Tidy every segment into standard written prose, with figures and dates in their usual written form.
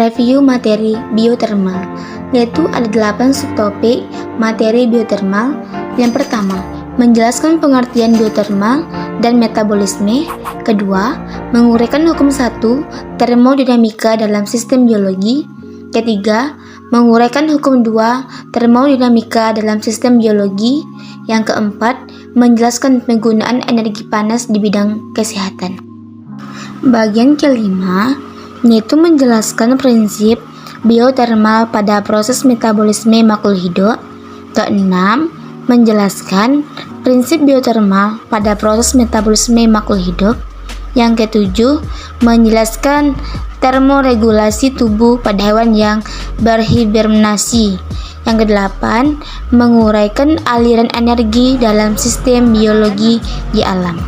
mereview materi biotermal, yaitu ada 8 subtopik materi biotermal. Yang pertama, menjelaskan pengertian biotermal dan metabolisme. Kedua, menguraikan hukum 1 termodinamika dalam sistem biologi. Ketiga, menguraikan hukum 2 termodinamika dalam sistem biologi. Yang keempat, menjelaskan penggunaan energi panas di bidang kesehatan. Bagian kelima, yaitu menjelaskan prinsip biotermal pada proses metabolisme makhluk hidup. Keenam, menjelaskan prinsip biotermal pada proses metabolisme makhluk hidup. Yang ketujuh, menjelaskan termoregulasi tubuh pada hewan yang berhibernasi. Yang kedelapan, menguraikan aliran energi dalam sistem biologi di alam.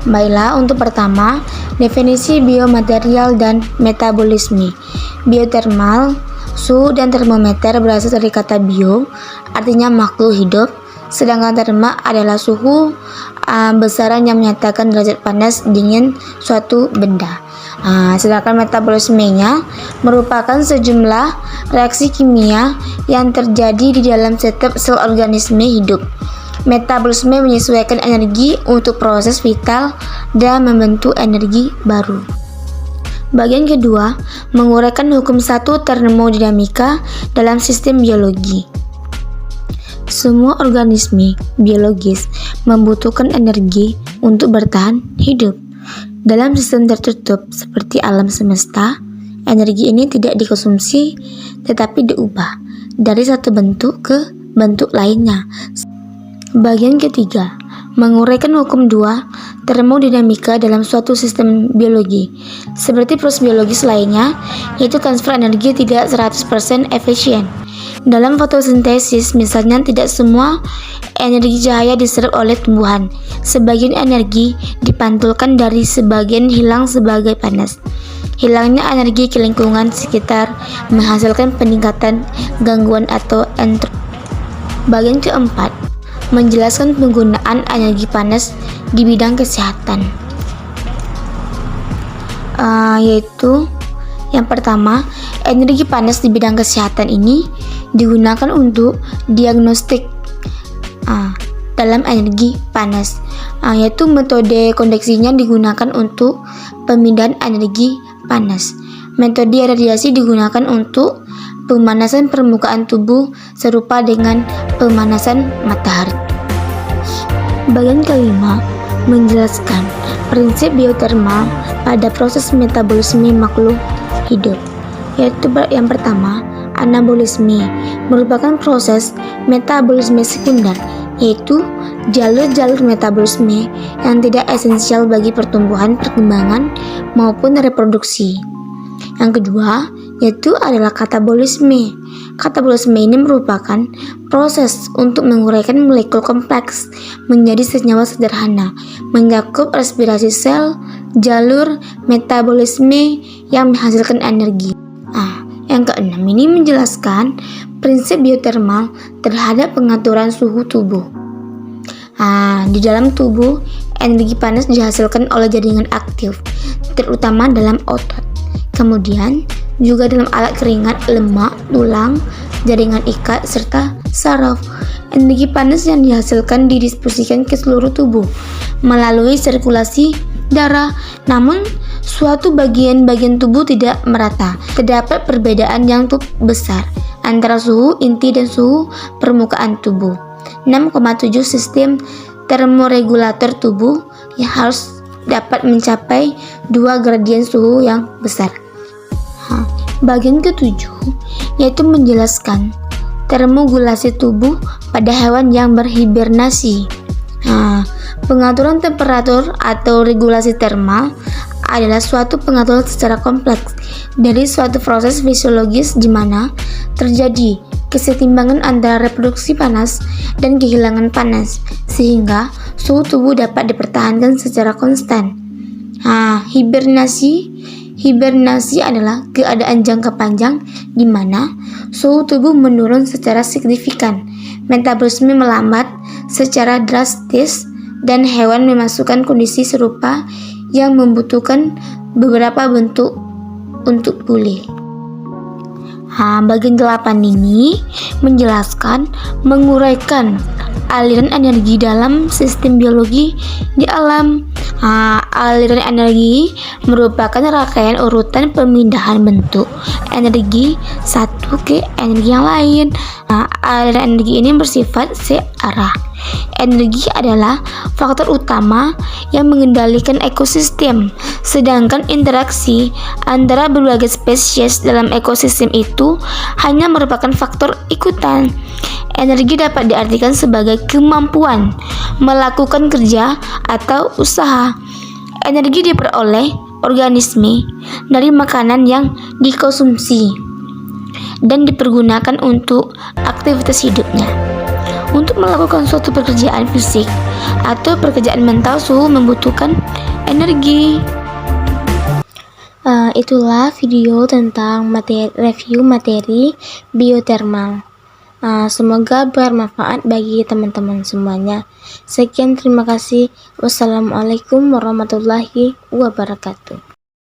Baiklah, untuk pertama, definisi biomaterial dan metabolisme. Biotermal, suhu dan termometer berasal dari kata bio, artinya makhluk hidup, sedangkan terma adalah suhu besaran yang menyatakan derajat panas dingin suatu benda. Sedangkan metabolismenya merupakan sejumlah reaksi kimia yang terjadi di dalam setiap sel organisme hidup. Metabolisme menyesuaikan energi untuk proses vital dan membentuk energi baru. Bagian kedua, menguraikan hukum 1 termodinamika dalam sistem biologi. Semua organisme biologis membutuhkan energi untuk bertahan hidup. Dalam sistem tertutup seperti alam semesta, energi ini tidak dikonsumsi tetapi diubah dari satu bentuk ke bentuk lainnya. Bagian ketiga, menguraikan hukum 2 termodinamika dalam suatu sistem biologi. Seperti proses biologis lainnya, yaitu transfer energi tidak 100% efisien. Dalam fotosintesis, misalnya, tidak semua energi cahaya diserap oleh tumbuhan. Sebagian energi dipantulkan dari sebagian hilang sebagai panas. Hilangnya energi ke lingkungan sekitar menghasilkan peningkatan gangguan atau entropi. Bagian keempat, menjelaskan penggunaan energi panas di bidang kesehatan, yaitu yang pertama, energi panas di bidang kesehatan ini digunakan untuk diagnostik dalam energi panas, yaitu metode konveksinya digunakan untuk pemindahan energi panas. Metode radiasi digunakan untuk pemanasan permukaan tubuh serupa dengan pemanasan matahari. Bagian kelima, menjelaskan prinsip biotermal pada proses metabolisme makhluk hidup, yaitu yang pertama, anabolisme merupakan proses metabolisme sekunder, yaitu jalur-jalur metabolisme yang tidak esensial bagi pertumbuhan, perkembangan, maupun reproduksi. Yang kedua, yaitu adalah katabolisme. Katabolisme ini merupakan proses untuk menguraikan molekul kompleks menjadi senyawa sederhana, mencakup respirasi sel, jalur metabolisme yang menghasilkan energi. Yang keenam ini menjelaskan prinsip biotermal terhadap pengaturan suhu tubuh. Di dalam tubuh, energi panas dihasilkan oleh jaringan aktif, terutama dalam otot. Kemudian, juga dalam alat keringat, lemak, tulang, jaringan ikat, serta saraf. Energi panas yang dihasilkan didistribusikan ke seluruh tubuh melalui sirkulasi darah. Namun, suatu bagian-bagian tubuh tidak merata. Terdapat perbedaan yang cukup besar antara suhu inti dan suhu permukaan tubuh. 6,7 sistem termoregulator tubuh yang harus dapat mencapai 2 gradien suhu yang besar. Bagian ketujuh, yaitu menjelaskan termogulasi tubuh pada hewan yang berhibernasi. Pengaturan temperatur atau regulasi termal adalah suatu pengaturan secara kompleks dari suatu proses fisiologis di mana terjadi kesetimbangan antara reproduksi panas dan kehilangan panas, sehingga suhu tubuh dapat dipertahankan secara konstan. Hibernasi adalah keadaan jangka panjang di mana suhu tubuh menurun secara signifikan, metabolisme melambat secara drastis, dan hewan memasukkan kondisi serupa yang membutuhkan beberapa bentuk untuk pulih. Bagian 8 ini menjelaskan, menguraikan aliran energi dalam sistem biologi di alam. Aliran energi merupakan rangkaian urutan pemindahan bentuk energi satu ke energi yang lain. Aliran energi ini bersifat searah. Energi adalah faktor utama yang mengendalikan ekosistem, sedangkan interaksi antara berbagai spesies dalam ekosistem itu hanya merupakan faktor ikutan. Energi dapat diartikan sebagai kemampuan melakukan kerja atau usaha. Energi diperoleh organisme dari makanan yang dikonsumsi dan dipergunakan untuk aktivitas hidupnya. Untuk melakukan suatu pekerjaan fisik atau pekerjaan mental, suhu membutuhkan energi. Itulah video tentang review materi biotermal. Semoga bermanfaat bagi teman-teman semuanya. Sekian, terima kasih. Wassalamualaikum warahmatullahi wabarakatuh.